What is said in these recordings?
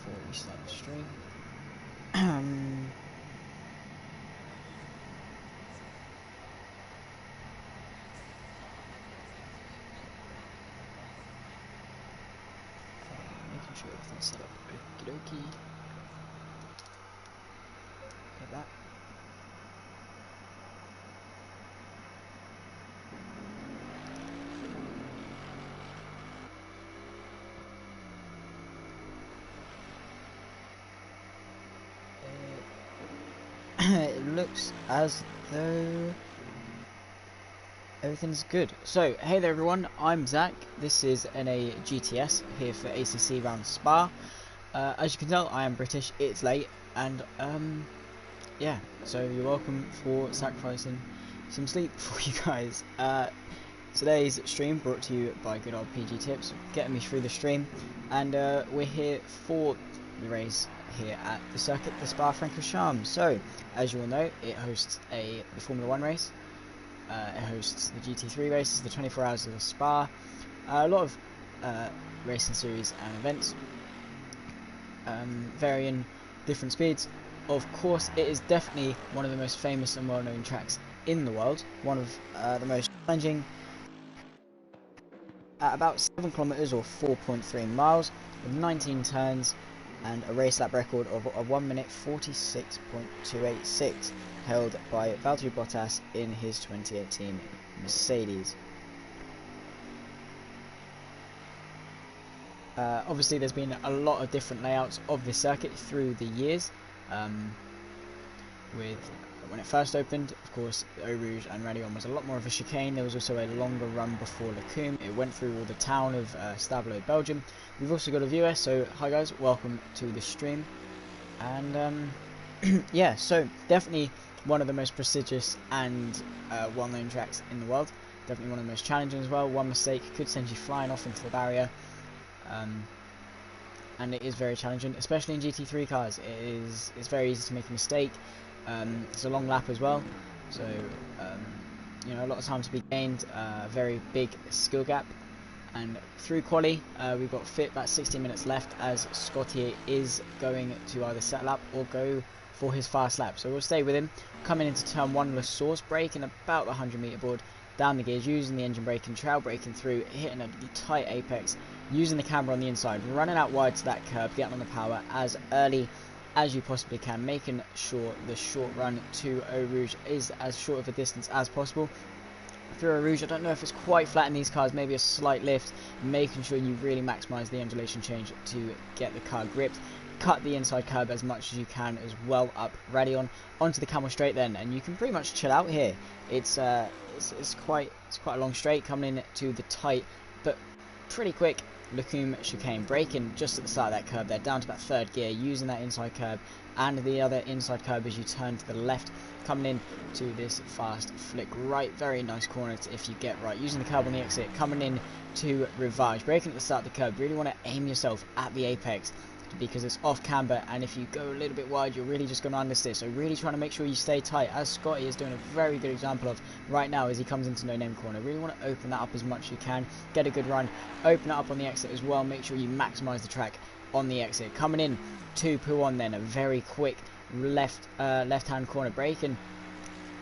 before we start the stream. Making sure everything's set up. Okie dokie. Get that. It looks as though everything's good. So, hey there everyone, I'm Zach. This is NAGTS here for ACC Round Spa. As you can tell, I am British, it's late, and yeah, so you're welcome for sacrificing some sleep for you guys. Today's stream brought to you by good old PG Tips, getting me through the stream, and we're here for the race here at the circuit, the Spa-Francorchamps. So, as you all know, it hosts the Formula 1 race, it hosts the GT3 races, the 24 hours of the Spa, a lot of racing series and events, varying different speeds. Of course, it is definitely one of the most famous and well-known tracks in the world, one of the most challenging, at about 7 kilometers or 4.3 miles, with 19 turns, and a race lap record of 1 minute 46.286, held by Valtteri Bottas in his 2018 Mercedes. Obviously, there's been a lot of different layouts of this circuit through the years. When it first opened, of course, Eau Rouge and Raidillon was a lot more of a chicane. There was also a longer run before Lecumbe. It went through all the town of Stablo, Belgium. We've also got a viewer, so hi guys, welcome to the stream. And yeah, so definitely one of the most prestigious and well-known tracks in the world. Definitely one of the most challenging as well. One mistake could send you flying off into the barrier. And it is very challenging, especially in GT3 cars. It's very easy to make a mistake. It's a long lap as well, so you know, a lot of time to be gained. Very big skill gap, and through quali we've got fit about 16 minutes left, as Scotty is going to either set lap or go for his fast lap. So we'll stay with him. Coming into turn 1, Le Source, braking about the 100-meter board, down the gears, using the engine braking, trail braking through, hitting a tight apex, using the camber on the inside, running out wide to that curb, getting on the power as early as you possibly can, making sure the short run to Eau Rouge is as short of a distance as possible. Through Eau Rouge, I don't know if it's quite flat in these cars, maybe a slight lift, making sure you really maximise the undulation change to get the car gripped. Cut the inside curb as much as you can as well up Raidillon onto the Camel straight then, and you can pretty much chill out here. It's quite a long straight, coming in to the tight but pretty quick Lecumbe chicane, braking just at the start of that curb there, down to about 3rd gear, using that inside curb and the other inside curb as you turn to the left, coming in to this fast flick right. Very nice corner if you get right, using the curb on the exit, coming in to Rivage, braking at the start of the curb. Really want to aim yourself at the apex, because it's off camber, and if you go a little bit wide, you're really just going to understeer. So really trying to make sure you stay tight, as Scotty is doing a very good example of right now as he comes into no name corner. Really want to open that up as much as you can, get a good run, open it up on the exit as well. Make sure you maximise the track on the exit. Coming in to Pouon then, a very quick left-hand corner, braking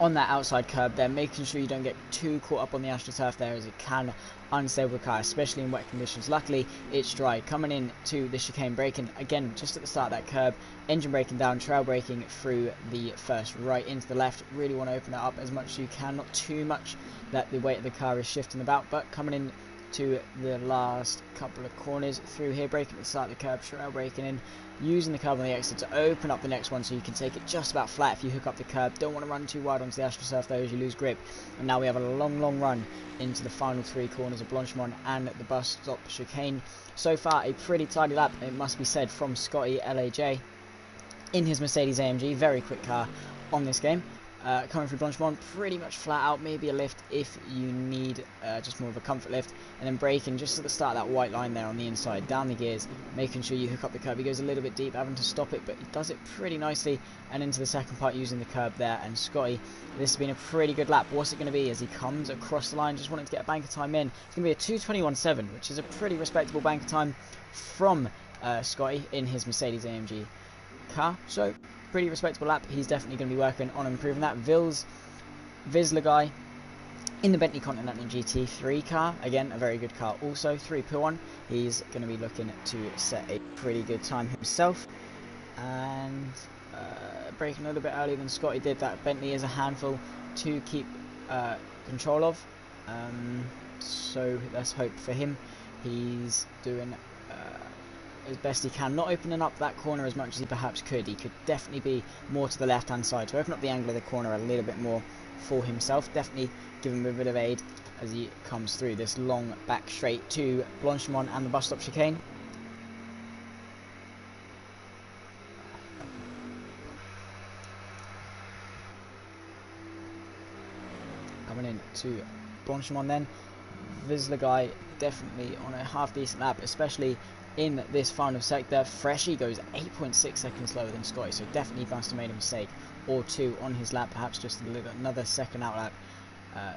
on that outside curb there, making sure you don't get too caught up on the AstroTurf there, as it can unstable the car, especially in wet conditions. Luckily it's dry. Coming in to the chicane, braking again just at the start of that curb, engine braking down, trail braking through the first right into the left. Really want to open that up as much as you can, not too much that the weight of the car is shifting about, but coming in to the last couple of corners through here, braking at the start of the curb, trail braking in, using the curb on the exit to open up the next one so you can take it just about flat if you hook up the curb. Don't want to run too wide onto the AstroTurf though, as you lose grip. And now we have a long run into the final 3 corners of Blanchemont and the bus stop chicane. So far a pretty tidy lap, it must be said, from Scotty LAJ in his Mercedes AMG. Very quick car on this game. Coming through Blanchemont, pretty much flat out, maybe a lift if you need just more of a comfort lift, and then braking just at the start of that white line there on the inside, down the gears, making sure you hook up the curb. He goes a little bit deep, having to stop it, but he does it pretty nicely, and into the second part using the curb there. And Scotty, this has been a pretty good lap. What's it going to be as he comes across the line, just wanting to get a banker time in? It's going to be a 2:21.7, which is a pretty respectable banker time from Scotty in his Mercedes AMG car. So pretty respectable lap. He's definitely going to be working on improving that. Vizsla guy in the Bentley Continental GT3 car, again a very good car also, 3.1. He's going to be looking to set a pretty good time himself, and braking a little bit earlier than Scotty did. That Bentley is a handful to keep control of, so let's hope for him. He's doing as best he can, not opening up that corner as much as he perhaps could. He could definitely be more to the left hand side to open up the angle of the corner a little bit more for himself. Definitely give him a bit of aid as he comes through this long back straight to Blanchimont and the bus stop chicane. Coming in to Blanchimont then. Vizsla guy definitely on a half decent lap, especially in this final sector. Freshie goes 8.6 seconds slower than Scotty, so definitely must have made a mistake or two on his lap, perhaps just another second out lap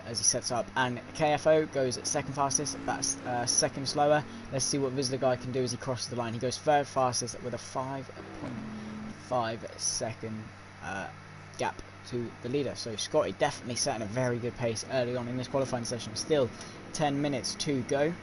as he sets up. And KFO goes second fastest, that's second slower. Let's see what Vizsla guy can do as he crosses the line. He goes third fastest with a 5.5 second gap to the leader. So Scotty definitely setting a very good pace early on in this qualifying session. Still 10 minutes to go, and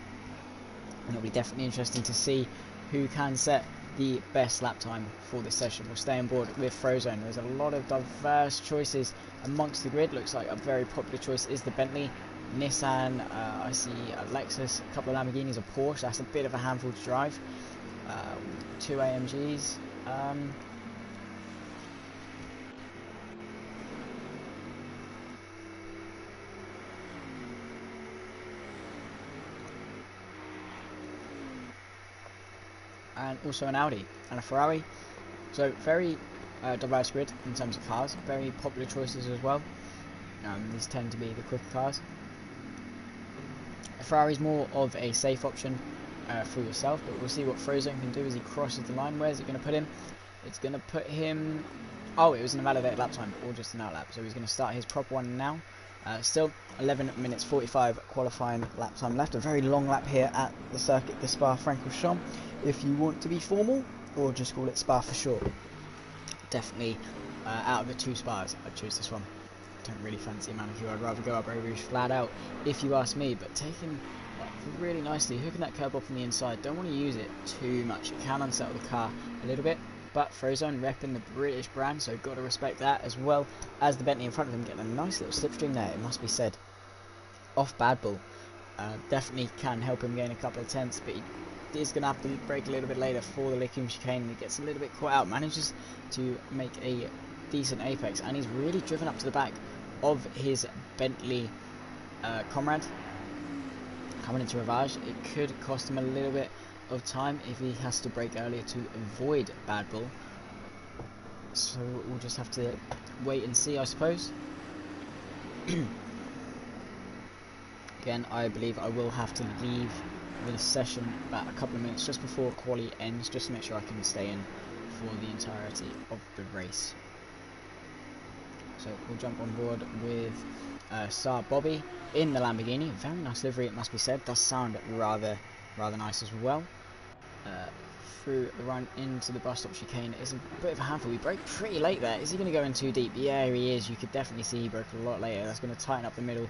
it'll be definitely interesting to see who can set the best lap time for this session. We'll stay on board with Frozone. There's a lot of diverse choices amongst the grid. Looks like a very popular choice is the Bentley, Nissan, I see a Lexus, a couple of Lamborghinis, a Porsche. That's a bit of a handful to drive. 2 AMGs. And also an Audi and a Ferrari. So very diverse grid in terms of cars. Very popular choices as well. These tend to be the quicker cars. A Ferrari's more of a safe option for yourself, but we'll see what Frozone can do as he crosses the line. Where's it going to put him? It's going to put him... Oh, it was an invalidated lap time, or just an out lap. So he's going to start his proper one now. Still 11 minutes 45 qualifying lap time left. A very long lap here at the circuit, the Spa-Francorchamps, if you want to be formal, or just call it Spa for short. Definitely out of the two Spas, I'd choose this one. Don't really fancy Manicure. I'd rather go up Eau Rouge flat out, if you ask me. But taking really nicely, hooking that curb off on the inside. Don't want to use it too much. It can unsettle the car a little bit. But Frozone repping the British brand, so got to respect that, as well as the Bentley in front of him getting a nice little slipstream there, it must be said. Off Bad Bull. Definitely can help him gain a couple of tenths, but he is going to have to brake a little bit later for the Licking chicane, and he gets a little bit caught out. Manages to make a decent apex, and he's really driven up to the back of his Bentley comrade. Coming into Ravage, it could cost him a little bit of time if he has to brake earlier to avoid Bad Bull. So we'll just have to wait and see, I suppose. Again, I believe I will have to leave the session about a couple of minutes just before quali ends, just to make sure I can stay in for the entirety of the race. So we'll jump on board with Sir Bobby in the Lamborghini. Very nice livery, it must be said. Does sound rather nice as well. Through the run into the bus stop chicane. It's a bit of a handful. He broke pretty late there. Is he going to go in too deep? Yeah, he is. You could definitely see he broke a lot later. That's going to tighten up the middle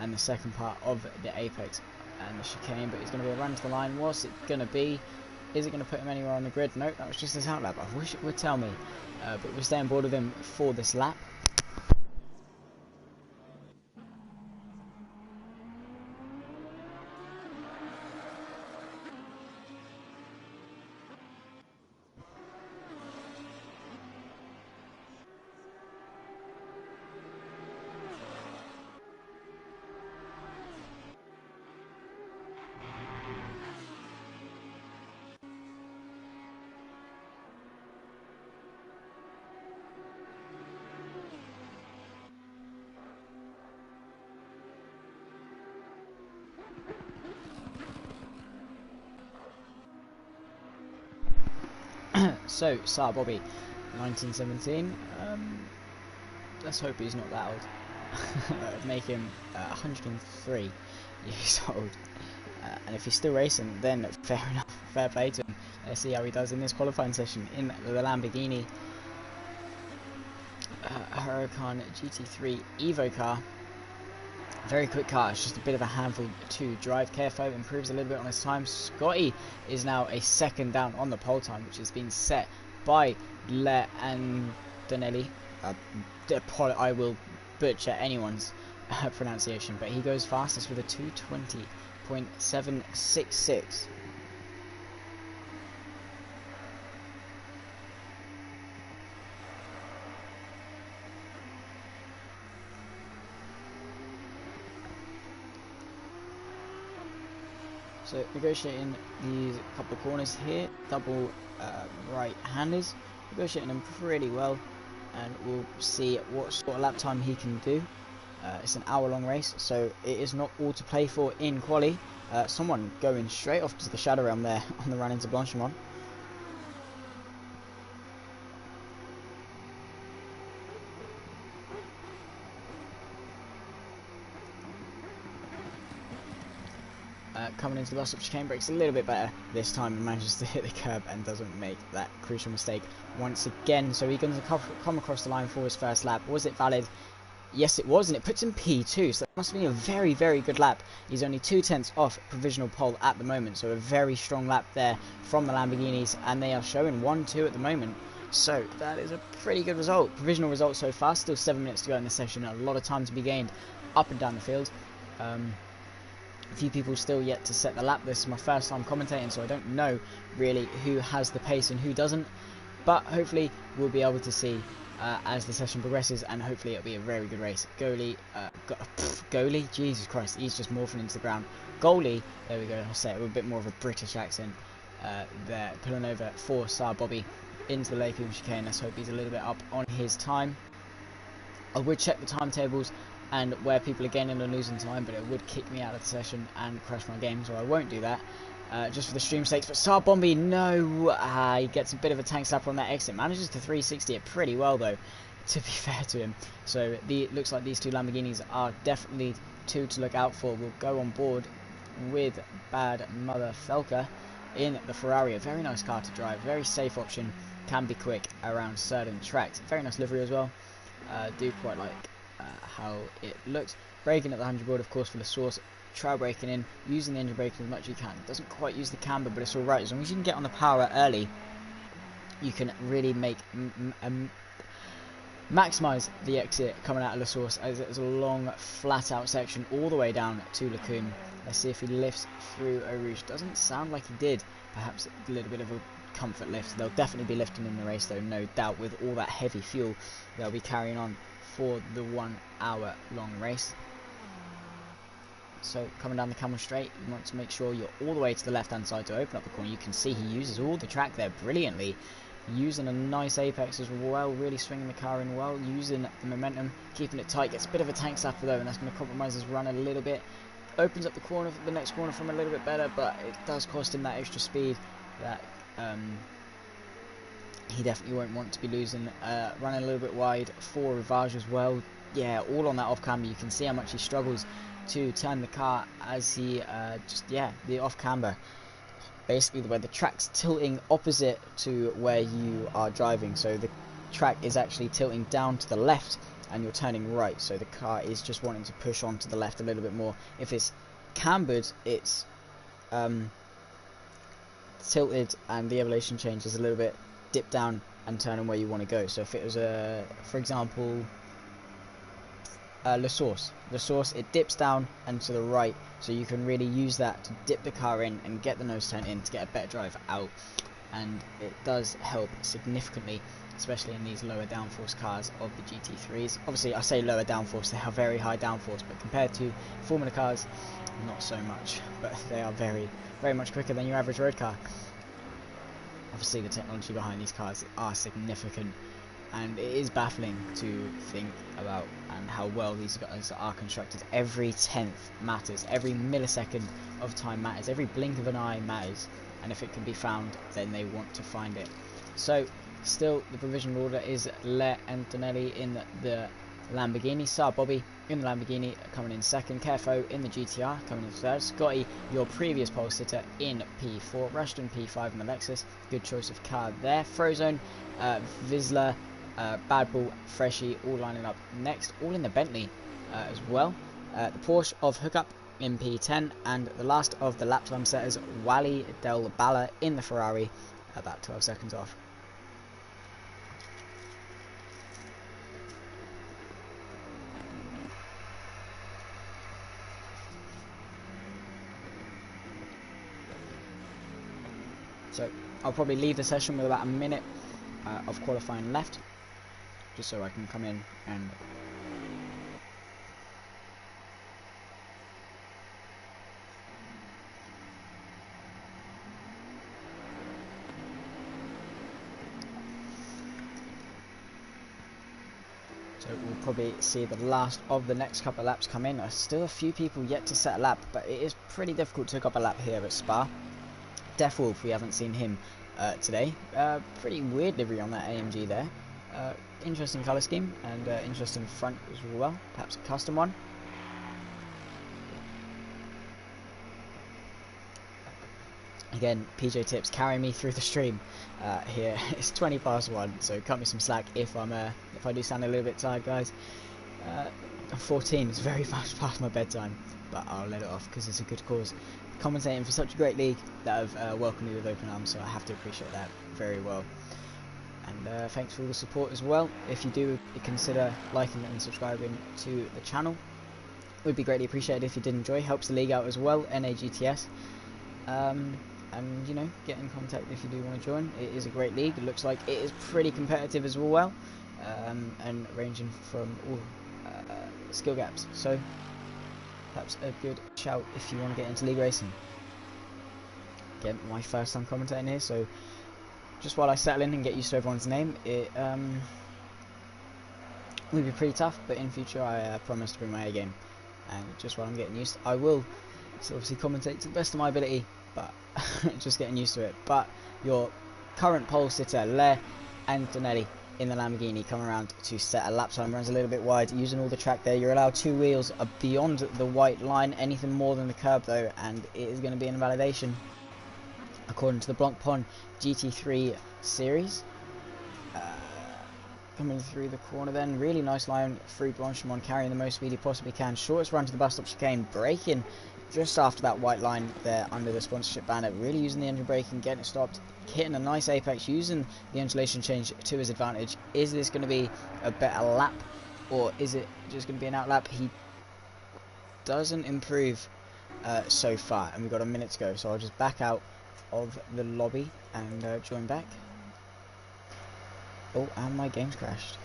and the second part of the apex and the chicane, but it's going to be a run to the line. What's it going to be? Is it going to put him anywhere on the grid? Nope, that was just his out lap. I wish it would tell me, but we'll stay on board with him for this lap. So, Sir Bobby, 1917. Let's hope he's not that old. Make him 103 years old. And if he's still racing, then fair enough, fair play to him. Let's see how he does in this qualifying session in the Lamborghini Huracan GT3 Evo car. Very quick car, it's just a bit of a handful to drive. KFO improves a little bit on his time. Scotty is now a second down on the pole time, which has been set by Le Antonelli. I will butcher anyone's pronunciation, but he goes fastest with a 220.766. So negotiating these couple of corners here, double right-handers, negotiating them pretty well, and we'll see what sort of lap time he can do. It's an hour-long race, so it is not all to play for in quali. Someone going straight off to the Shadow Realm there on the run into Blanchimont. Coming into the last of chicane, brakes a little bit better this time and manages to hit the curb and doesn't make that crucial mistake once again. So he can come across the line for his first lap. Was it valid? Yes, it was, and it puts him P2, so that must have been a very, very good lap. He's only 2/10 off provisional pole at the moment, so a very strong lap there from the Lamborghinis, and they are showing 1-2 at the moment. So that is a pretty good result. Provisional result so far, still 7 minutes to go in the session, a lot of time to be gained up and down the field. A few people still yet to set the lap. This is my first time commentating, so I don't know really who has the pace and who doesn't, but hopefully we'll be able to see as the session progresses, and hopefully it'll be a very good race. Goalie, Jesus Christ, he's just morphing into the ground. Goalie, there we go, I'll say it with a bit more of a British accent. They're pulling over for Sir Bobby into the Lake chicane. Let's hope he's a little bit up on his time. I would check the timetables and where people are gaining and losing time, but it would kick me out of the session and crash my game, so I won't do that. Just for the stream sakes. But Star Bombi, no, he gets a bit of a tank slapper on that exit. Manages to 360 it pretty well though, to be fair to him. So it looks like these two Lamborghinis are definitely two to look out for. We'll go on board with Bad Mother Felker in the Ferrari. A very nice car to drive, very safe option, can be quick around certain tracks. Very nice livery as well. Do quite like how it looks. Braking at the 100 board, of course, for the source. Trail braking in, using the engine braking as much as you can. Doesn't quite use the camber, but it's alright. As long as you can get on the power early, you can really make maximise the exit coming out of the source, as it's a long, flat out section all the way down to Lacoon. Let's see if he lifts through Eau Rouge. Doesn't sound like he did. Perhaps a little bit of a comfort lift. They'll definitely be lifting in the race though, no doubt, with all that heavy fuel they'll be carrying on for the 1 hour long race. So coming down the Camel Straight, you want to make sure you're all the way to the left hand side to open up the corner. You can see he uses all the track there brilliantly, using a nice apex as well, really swinging the car in well, using the momentum, keeping it tight. Gets a bit of a tank slapper though, and that's going to compromise his run a little bit. Opens up the corner, the next corner from a little bit better, but it does cost him that extra speed that he definitely won't want to be losing. Running a little bit wide for Rivage as well. Yeah, all on that off camber. You can see how much he struggles to turn the car as he the off camber, basically where the track's tilting opposite to where you are driving, so the track is actually tilting down to the left and you're turning right, so the car is just wanting to push on to the left a little bit more. If it's cambered, it's tilted and the elevation change is a little bit dip down and turning where you want to go. So if it was for example, the source, it dips down and to the right, so you can really use that to dip the car in and get the nose turn in to get a better drive out, and it does help significantly, especially in these lower downforce cars of the GT3s. Obviously I say lower downforce, they have very high downforce, but compared to Formula cars, not so much, but they are very, very much quicker than your average road car. Obviously the technology behind these cars are significant, and it is baffling to think about and how well these guys are constructed. Every tenth matters, every millisecond of time matters, every blink of an eye matters, and if it can be found, then they want to find it. So still the provisional order is Le Antonelli in the Lamborghini, Sir Bobby in the Lamborghini coming in second, Carefo in the GTR coming in third, Scotty, your previous pole sitter, in P4, Rushton P5 in the Lexus, good choice of car there, Frozone, Vizsla, Bad Bull, Freshie, all lining up next, all in the Bentley as well, the Porsche of Hookup in P10, and the last of the lap time setters, Wally Del Balla in the Ferrari, about 12 seconds off. So I'll probably leave the session with about a minute of qualifying left, just so I can come in and so we'll probably see the last of the next couple of laps come in. There's still a few people yet to set a lap, but it is pretty difficult to hook up a lap here at Spa. Death Wolf, we haven't seen him today. Pretty weird livery on that AMG there. Interesting colour scheme and interesting front as well. Perhaps a custom one. Again, PJ Tips carry me through the stream here. It's 20 past 1, so cut me some slack if I do sound a little bit tired, guys. I'm 14, it's very much past my bedtime, but I'll let it off because it's a good cause. Commentating for such a great league that have welcomed me with open arms, so I have to appreciate that very well. And thanks for all the support as well. If you do consider liking and subscribing to the channel, it would be greatly appreciated if you did enjoy. Helps the league out as well, NAGTS. And you know, get in contact if you do want to join. It is a great league. It looks like it is pretty competitive as well, and ranging from all skill gaps. So perhaps a good shout if you want to get into league racing. Again, my first time commentating here, so just while I settle in and get used to everyone's name, it will be pretty tough. But in future, I promise to bring my A game. And just while I'm getting used, I will obviously commentate to the best of my ability, but just getting used to it. But your current pole sitter, Le Antonelli, in the Lamborghini, come around to set a lap time. Runs a little bit wide, using all the track there. You're allowed 2 wheels beyond the white line, anything more than the curb though, and it is going to be an invalidation according to the Blancpain GT3 series. Coming through the corner then, really nice line through Blanchimont, carrying the most speed he possibly can. Shortest run to the bus stop chicane, braking just after that white line there under the sponsorship banner, really using the engine braking, getting it stopped, hitting a nice apex, using the undulation change to his advantage. Is this going to be a better lap, or is it just going to be an out lap? He doesn't improve so far, and we've got a minute to go, so I'll just back out of the lobby and join back. Oh, and my game's crashed.